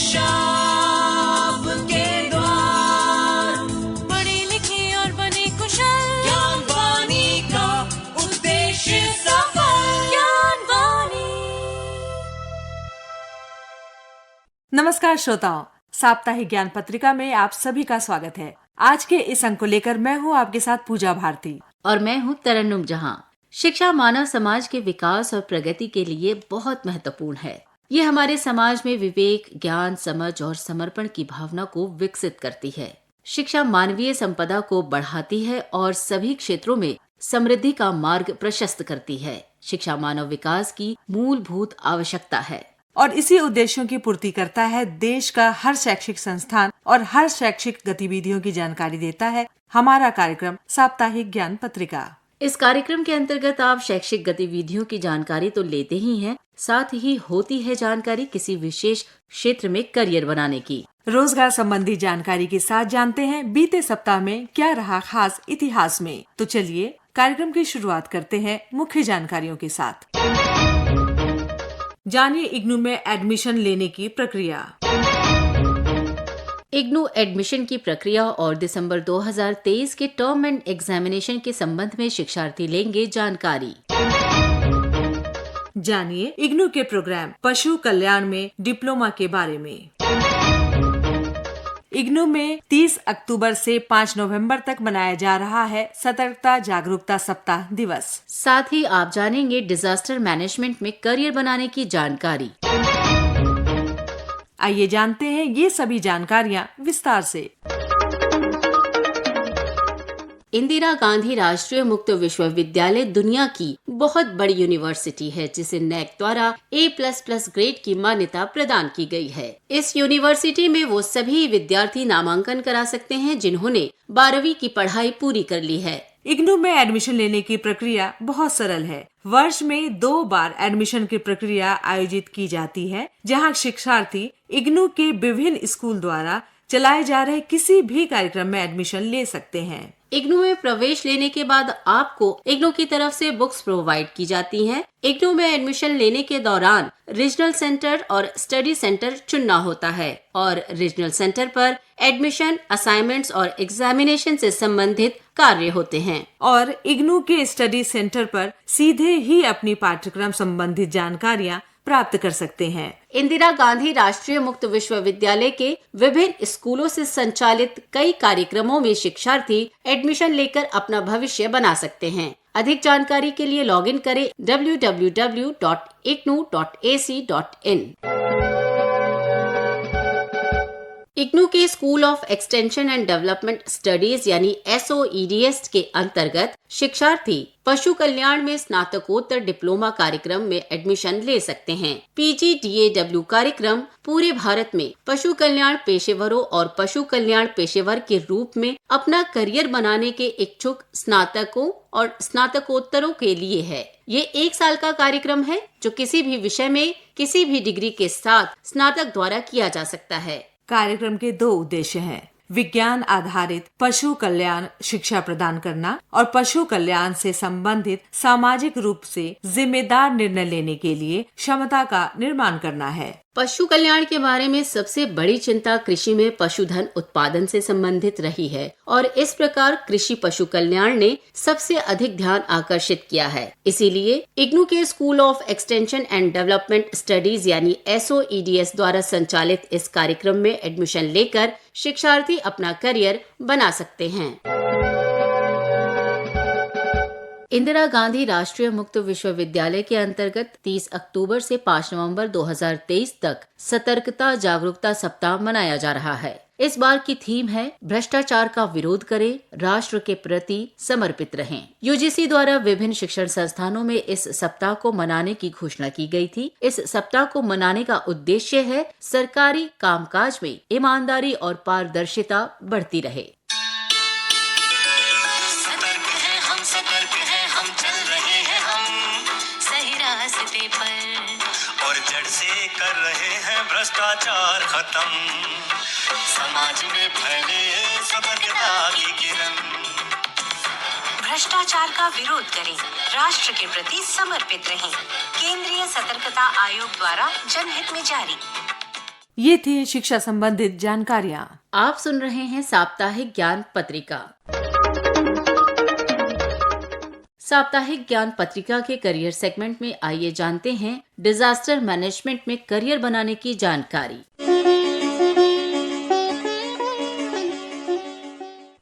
शिक्षा आपके द्वार, पढ़ी लिखी और बनी कुशल, ज्ञान वाणी का उद्देश्य सफल। ज्ञान वाणी। नमस्कार श्रोताओं, साप्ताहिक ज्ञान पत्रिका में आप सभी का स्वागत है। आज के इस अंक को लेकर मैं हूँ आपके साथ पूजा भारती और मैं हूँ तरन्नुम जहां। शिक्षा मानव समाज के विकास और प्रगति के लिए बहुत महत्वपूर्ण है। ये हमारे समाज में विवेक, ज्ञान, समझ और समर्पण की भावना को विकसित करती है। शिक्षा मानवीय संपदा को बढ़ाती है और सभी क्षेत्रों में समृद्धि का मार्ग प्रशस्त करती है। शिक्षा मानव विकास की मूलभूत आवश्यकता है और इसी उद्देश्यों की पूर्ति करता है। देश का हर शैक्षिक संस्थान और हर शैक्षिक गतिविधियों की जानकारी देता है हमारा कार्यक्रम साप्ताहिक ज्ञान पत्रिका। इस कार्यक्रम के अंतर्गत आप शैक्षिक गतिविधियों की जानकारी तो लेते ही हैं, साथ ही होती है जानकारी किसी विशेष क्षेत्र में करियर बनाने की। रोजगार संबंधी जानकारी के साथ जानते हैं बीते सप्ताह में क्या रहा खास इतिहास में। तो चलिए कार्यक्रम की शुरुआत करते हैं मुख्य जानकारियों के साथ। जानिए इग्नू में एडमिशन लेने की प्रक्रिया। इग्नू एडमिशन की प्रक्रिया और दिसंबर 2023 के टर्म एंड एग्जामिनेशन के संबंध में शिक्षार्थी लेंगे जानकारी। जानिए इग्नू के प्रोग्राम पशु कल्याण में डिप्लोमा के बारे में। इग्नू में 30 अक्टूबर से 5 नवंबर तक मनाया जा रहा है सतर्कता जागरूकता सप्ताह दिवस। साथ ही आप जानेंगे डिजास्टर मैनेजमेंट में करियर बनाने की जानकारी। आइए जानते हैं ये सभी जानकारियाँ विस्तार से। इंदिरा गांधी राष्ट्रीय मुक्त विश्वविद्यालय दुनिया की बहुत बड़ी यूनिवर्सिटी है, जिसे नैक द्वारा A++ ग्रेड की मान्यता प्रदान की गई है। इस यूनिवर्सिटी में वो सभी विद्यार्थी नामांकन करा सकते हैं जिन्होंने 12वीं की पढ़ाई पूरी कर ली है। इग्नू में एडमिशन लेने की प्रक्रिया बहुत सरल है। वर्ष में 2 बार एडमिशन की प्रक्रिया आयोजित की जाती है, जहां शिक्षार्थी इग्नू के विभिन्न स्कूल द्वारा चलाए जा रहे किसी भी कार्यक्रम में एडमिशन ले सकते हैं। इग्नू में प्रवेश लेने के बाद आपको इग्नू की तरफ से बुक्स प्रोवाइड की जाती हैं। इग्नू में एडमिशन लेने के दौरान रीजनल सेंटर और स्टडी सेंटर चुनना होता है और रीजनल सेंटर पर एडमिशन, असाइनमेंट्स और एग्जामिनेशन से संबंधित कार्य होते हैं और इग्नू के स्टडी सेंटर पर सीधे ही अपनी पाठ्यक्रम संबंधित जानकारियाँ प्राप्त कर सकते हैं। इंदिरा गांधी राष्ट्रीय मुक्त विश्वविद्यालय के विभिन्न स्कूलों से संचालित कई कार्यक्रमों में शिक्षार्थी एडमिशन लेकर अपना भविष्य बना सकते हैं। अधिक जानकारी के लिए लॉगिन करें www.ignu.ac.in। इग्नू के school of extension and development studies यानी SOEDS के अंतर्गत शिक्षार्थी पशु कल्याण में स्नातकोत्तर डिप्लोमा कार्यक्रम में एडमिशन ले सकते हैं। PGDAW कार्यक्रम पूरे भारत में पशु कल्याण पेशेवरों और पशु कल्याण पेशेवर के रूप में अपना करियर बनाने के इच्छुक स्नातकों और स्नातकोत्तरों के लिए है। ये 1 साल का कार्यक्रम है जो किसी भी विषय में किसी भी डिग्री के साथ स्नातक द्वारा किया जा सकता है। कार्यक्रम के 2 उद्देश्य हैं: विज्ञान आधारित पशु कल्याण शिक्षा प्रदान करना और पशु कल्याण से संबंधित सामाजिक रूप से जिम्मेदार निर्णय लेने के लिए क्षमता का निर्माण करना है। पशु कल्याण के बारे में सबसे बड़ी चिंता कृषि में पशुधन उत्पादन से संबंधित रही है और इस प्रकार कृषि पशु कल्याण ने सबसे अधिक ध्यान आकर्षित किया है। इसीलिए इग्नू के school of extension and development studies यानी SOEDS द्वारा संचालित इस कार्यक्रम में एडमिशन लेकर शिक्षार्थी अपना करियर बना सकते हैं। इंदिरा गांधी राष्ट्रीय मुक्त विश्वविद्यालय के अंतर्गत 30 अक्टूबर से 5 नवंबर 2023 तक सतर्कता जागरूकता सप्ताह मनाया जा रहा है। इस बार की थीम है भ्रष्टाचार का विरोध करें, राष्ट्र के प्रति समर्पित रहें। UGC द्वारा विभिन्न शिक्षण संस्थानों में इस सप्ताह को मनाने की घोषणा की गई थी। इस सप्ताह को मनाने का उद्देश्य है सरकारी कामकाज में ईमानदारी और पारदर्शिता बढ़ती रहे। और जड़ से कर रहे हैं भ्रष्टाचार खत्म, समाज में फैले सतर्कता की किरण। भ्रष्टाचार का विरोध करें, राष्ट्र के प्रति समर्पित रहें। केंद्रीय सतर्कता आयोग द्वारा जनहित में जारी। ये थी शिक्षा संबंधित जानकारियाँ। आप सुन रहे हैं साप्ताहिक ज्ञान पत्रिका। साप्ताहिक ज्ञान पत्रिका के करियर सेगमेंट में आइए जानते हैं डिजास्टर मैनेजमेंट में करियर बनाने की जानकारी।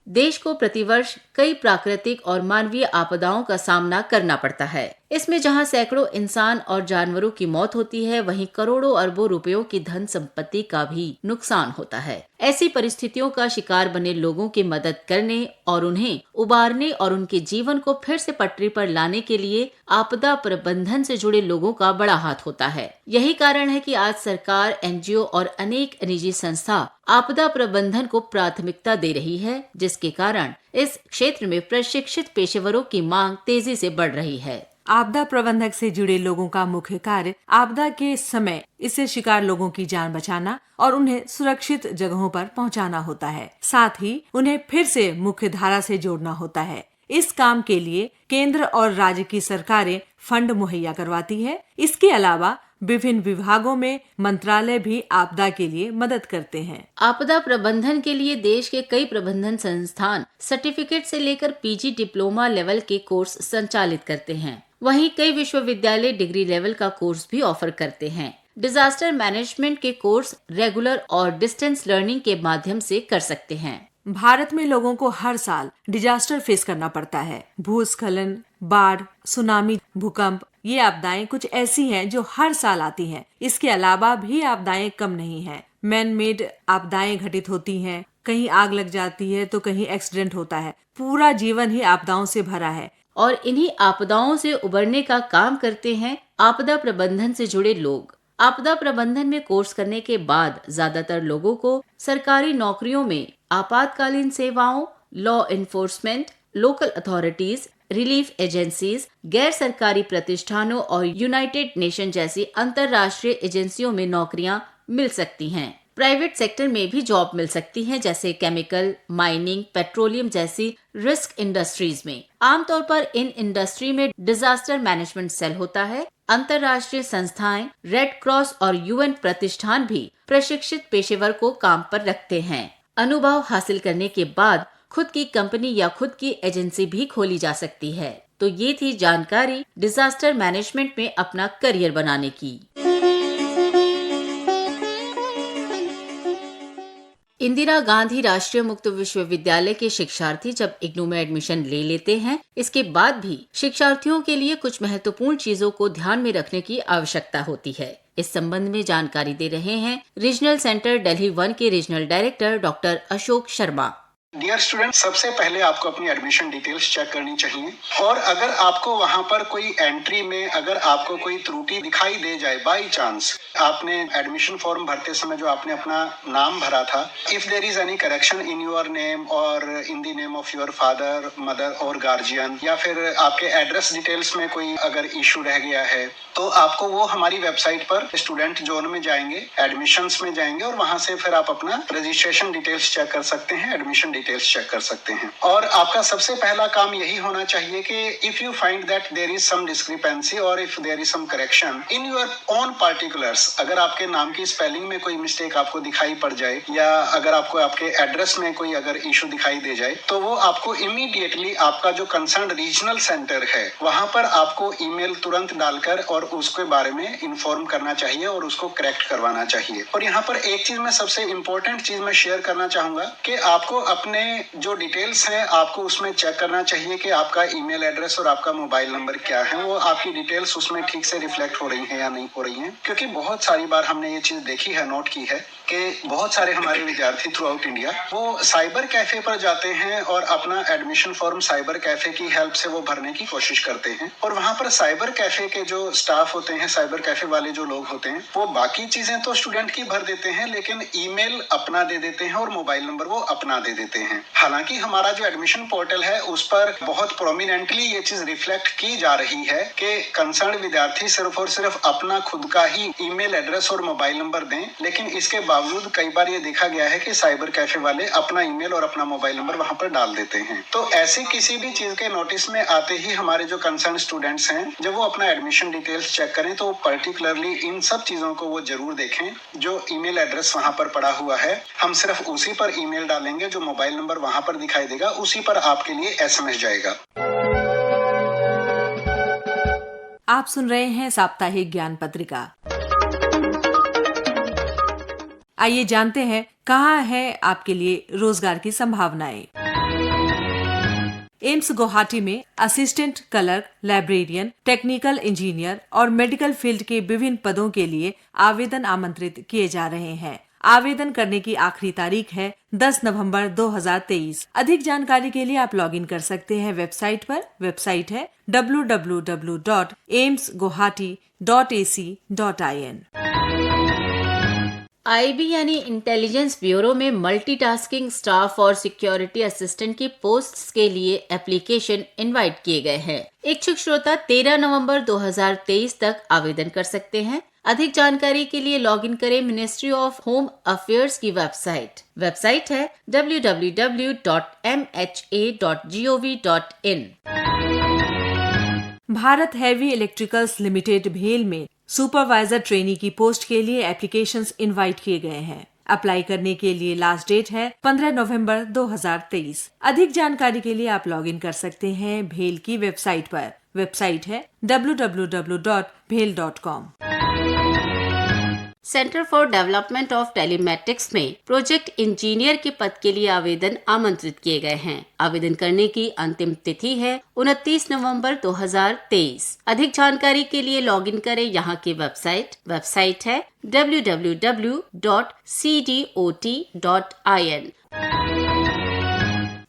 देश को प्रतिवर्ष कई प्राकृतिक और मानवीय आपदाओं का सामना करना पड़ता है। इसमें जहां सैकड़ों इंसान और जानवरों की मौत होती है, वहीं करोड़ों अरबों रुपयों की धन संपत्ति का भी नुकसान होता है। ऐसी परिस्थितियों का शिकार बने लोगों की मदद करने और उन्हें उबारने और उनके जीवन को फिर से पटरी पर लाने के लिए आपदा प्रबंधन से जुड़े लोगों का बड़ा हाथ होता है। यही कारण है कि आज सरकार, एनजीओ और अनेक निजी संस्था आपदा प्रबंधन को प्राथमिकता दे रही है, जिसके कारण इस क्षेत्र में प्रशिक्षित पेशेवरों की मांग तेजी से बढ़ रही है। आपदा प्रबंधक से जुड़े लोगों का मुख्य कार्य आपदा के समय इससे शिकार लोगों की जान बचाना और उन्हें सुरक्षित जगहों पर पहुंचाना होता है। साथ ही उन्हें फिर से मुख्य धारा से जोड़ना होता है। इस काम के लिए केंद्र और राज्य की सरकारें फंड मुहैया करवाती है। इसके अलावा विभिन्न विभागों में मंत्रालय भी आपदा के लिए मदद करते हैं। आपदा प्रबंधन के लिए देश के कई प्रबंधन संस्थान सर्टिफिकेट से लेकर पीजी डिप्लोमा लेवल के कोर्स संचालित करते हैं। वहीं कई विश्वविद्यालय डिग्री लेवल का कोर्स भी ऑफर करते हैं। डिजास्टर मैनेजमेंट के कोर्स रेगुलर और डिस्टेंस लर्निंग के माध्यम से कर सकते हैं। भारत में लोगों को हर साल डिजास्टर फेस करना पड़ता है। भूस्खलन, बाढ़, सुनामी, भूकंप, ये आपदाएं कुछ ऐसी हैं जो हर साल आती हैं। इसके अलावा भी आपदाएं कम नहीं हैं। मैन मेड आपदाएं घटित होती हैं। कहीं आग लग जाती है तो कहीं एक्सीडेंट होता है। पूरा जीवन ही आपदाओं से भरा है और इन्हीं आपदाओं से उबरने का काम करते हैं आपदा प्रबंधन से जुड़े लोग। आपदा प्रबंधन में कोर्स करने के बाद ज्यादातर लोगों को सरकारी नौकरियों में आपातकालीन सेवाओं, law enforcement, local authorities, relief agencies, गैर सरकारी प्रतिष्ठानों और यूनाइटेड नेशन जैसी अंतर्राष्ट्रीय एजेंसियों में नौकरियां मिल सकती हैं। प्राइवेट सेक्टर में भी जॉब मिल सकती है, जैसे केमिकल, माइनिंग, पेट्रोलियम जैसी रिस्क इंडस्ट्रीज में। आमतौर पर इन इंडस्ट्री में डिजास्टर मैनेजमेंट सेल होता है। अंतर्राष्ट्रीय संस्थाएं, रेड क्रॉस और यूएन प्रतिष्ठान भी प्रशिक्षित पेशेवर को काम पर रखते हैं। अनुभव हासिल करने के बाद खुद की कंपनी या खुद की एजेंसी भी खोली जा सकती है। तो ये थी जानकारी डिजास्टर मैनेजमेंट में अपना करियर बनाने की। इंदिरा गांधी राष्ट्रीय मुक्त विश्वविद्यालय के शिक्षार्थी जब इग्नू में एडमिशन ले लेते हैं, इसके बाद भी शिक्षार्थियों के लिए कुछ महत्वपूर्ण चीजों को ध्यान में रखने की आवश्यकता होती है। इस संबंध में जानकारी दे रहे हैं रीजनल सेंटर दिल्ली 1 के regional director doctor Ashok Sharma. Dear student, सबसे पहले आपको अपनी एडमिशन डिटेल्स चेक करनी चाहिए और अगर आपको वहां पर कोई एंट्री में अगर आपको कोई त्रुटि दिखाई दे जाए, बाई चांस आपने एडमिशन फॉर्म भरते समय जो आपने अपना नाम भरा था, if there is any correction in your name और in the name of your father, mother और गार्जियन, या फिर आपके एड्रेस डिटेल्स में कोई अगर इशू रह गया है, तो आपको वो हमारी वेबसाइट पर स्टूडेंट जोन में जाएंगे, एडमिशंस में जाएंगे और वहां से फिर आप अपना रजिस्ट्रेशन डिटेल्स चेक कर सकते हैं, एडमिशन डिटेल्स चेक कर सकते हैं। और आपका सबसे पहला काम यही होना चाहिए कि if you find that there is some discrepancy और if there is some correction in your own particulars, अगर आपके नाम की स्पेलिंग में कोई मिस्टेक आपको दिखाई पड़ जाए या अगर आपको आपके एड्रेस में कोई अगर इशू दिखाई दे जाए, तो वो आपको इमीडिएटली आपका जो कंसर्न रीजनल सेंटर है वहां पर आपको ईमेल तुरंत डालकर और उसके बारे में इन्फॉर्म करना चाहिए और उसको करेक्ट करवाना चाहिए। और यहाँ पर एक चीज मैं सबसे इम्पोर्टेंट चीज मैं शेयर करना चाहूंगा कि आपको अपने जो डिटेल्स हैं आपको उसमें चेक करना चाहिए कि आपका ईमेल एड्रेस और आपका मोबाइल नंबर क्या है, वो आपकी डिटेल्स उसमें ठीक से रिफ्लेक्ट हो रही हैं या नहीं हो रही हैं। क्योंकि बहुत सारी बार हमने ये चीज देखी है, नोट की है कि बहुत सारे हमारे विद्यार्थी थ्रू आउट इंडिया वो साइबर कैफे पर जाते हैं और अपना एडमिशन फॉर्म साइबर कैफे की हेल्प से वो भरने की कोशिश करते हैं और वहां पर साइबर कैफे के जो स्टाफ होते हैं, साइबर कैफे वाले जो लोग होते हैं, वो बाकी चीजें तो स्टूडेंट की भर देते हैं लेकिन ईमेल अपना दे देते हैं और मोबाइल नंबर वो अपना दे देते हैं। हालांकि हमारा जो एडमिशन पोर्टल है उस पर बहुत प्रोमिनेंटली ये चीज रिफ्लेक्ट की जा रही है कि कंसर्न विद्यार्थी सिर्फ और सिर्फ अपना खुद का ही ईमेल एड्रेस और मोबाइल नंबर दें, लेकिन इसके बावजूद कई बार ये देखा गया है कि साइबर कैफे वाले अपना ईमेल और अपना मोबाइल नंबर वहां पर डाल देते हैं। तो ऐसी किसी भी चीज के नोटिस में आते ही हमारे जो कंसर्न स्टूडेंट्स हैं, जब वो अपना एडमिशन डिटेल्स चेक करें तो पर्टिकुलरली इन सब चीजों को वो जरूर देखें। जो ईमेल एड्रेस वहां पर पड़ा हुआ है, हम सिर्फ उसी पर ईमेल डालेंगे, जो मोबाइल नंबर वहां पर दिखाई देगा उसी पर आपके लिए एसएमएस जाएगा। आप सुन रहे हैं साप्ताहिक ज्ञान पत्रिका। आइए जानते हैं कहाँ है आपके लिए रोजगार की संभावनाएं। एम्स गुवाहाटी में assistant clerk, librarian, technical engineer और मेडिकल फील्ड के विभिन्न पदों के लिए आवेदन आमंत्रित किए जा रहे हैं। आवेदन करने की आखिरी तारीख है 10 नवंबर 2023। अधिक जानकारी के लिए आप लॉगिन कर सकते हैं वेबसाइट पर। वेबसाइट है www.aimsguwahati.ac.in। आईबी यानी इंटेलिजेंस ब्यूरो में मल्टीटास्किंग स्टाफ और सिक्योरिटी असिस्टेंट की पोस्ट्स के लिए एप्लीकेशन इनवाइट किए गए हैं। इच्छुक श्रोता 13 नवंबर 2023 तक आवेदन कर सकते हैं। अधिक जानकारी के लिए लॉगिन करें मिनिस्ट्री ऑफ होम अफेयर्स की वेबसाइट। वेबसाइट है www.mha.gov.in। Bharat heavy electricals limited भेल में सुपरवाइजर ट्रेनी की पोस्ट के लिए एप्लीकेशंस इनवाइट किए गए हैं। अप्लाई करने के लिए लास्ट डेट है 15 नवंबर 2023। अधिक जानकारी के लिए आप लॉगिन कर सकते हैं भेल की वेबसाइट पर। वेबसाइट है www.bhel.com। Centre for development of telematics में प्रोजेक्ट इंजीनियर के पद के लिए आवेदन आमंत्रित किए गए हैं। आवेदन करने की अंतिम तिथि है 29 नवंबर 2023। अधिक जानकारी के लिए लॉगिन करें यहाँ की वेबसाइट है www.cdot.in।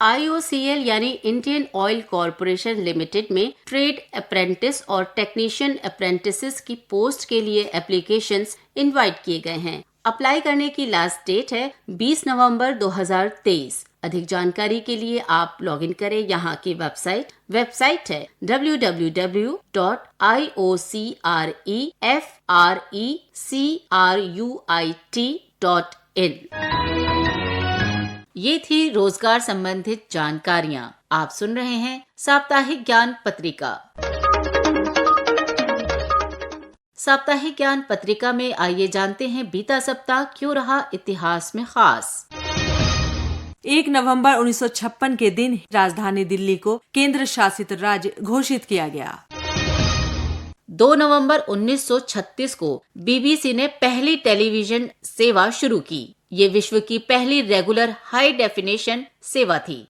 IOCL यानी इंडियन ऑयल कॉरपोरेशन लिमिटेड में ट्रेड अप्रेंटिस और टेक्नीशियन अप्रेंटिसेस की पोस्ट के लिए एप्लीकेशंस इनवाइट किए गए हैं। अप्लाई करने की लास्ट डेट है 20 नवंबर 2023। अधिक जानकारी के लिए आप लॉगिन करें यहाँ की वेबसाइट है www.iocrefrecruit.in। ये थी रोजगार संबंधित जानकारियाँ। आप सुन रहे हैं साप्ताहिक ज्ञान पत्रिका। साप्ताहिक ज्ञान पत्रिका में आइए जानते हैं बीता सप्ताह क्यों रहा इतिहास में खास। 1 नवंबर 1956 के दिन राजधानी दिल्ली को केंद्र शासित राज्य घोषित किया गया। 2 नवंबर 1936 को बीबीसी ने पहली टेलीविजन सेवा शुरू की। ये विश्व की पहली रेगुलर हाई डेफिनेशन सेवा थी।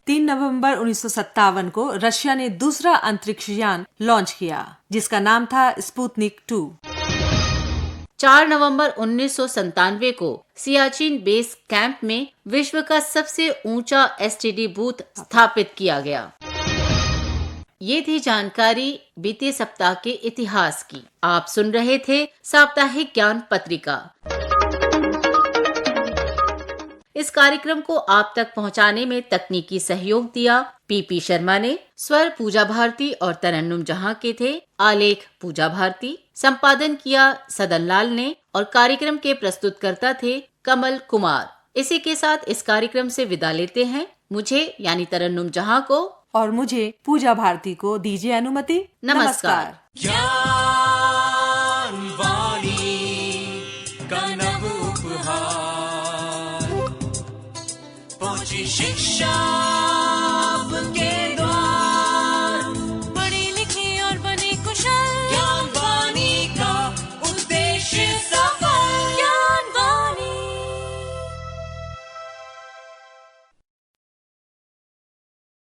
3 नवंबर 1957 को रशिया ने दूसरा अंतरिक्ष यान लॉन्च किया, जिसका नाम था स्पुतनिक 2। 4 नवंबर 1997 को सियाचिन बेस कैंप में विश्व का सबसे ऊंचा एसटीडी बूथ स्थापित किया गया। ये थी जानकारी बीते सप्ताह के इतिहास की। आप सुन रहे थे साप्ताहिक ज्ञान पत्रिका। इस कार्यक्रम को आप तक पहुंचाने में तकनीकी सहयोग दिया पीपी शर्मा ने। स्वर पूजा भारती और तरन्नुम जहां के थे। आलेख पूजा भारती। संपादन किया सदन लाल ने और कार्यक्रम के प्रस्तुतकर्ता थे कमल कुमार। इसी के साथ इस कार्यक्रम से विदा लेते हैं। मुझे यानी तरन्नुम जहां को और मुझे पूजा भारती को दीजिए अनुमति। नमस्कार। ज्ञान वाणी का नव उपहार, पहुंची शिक्षा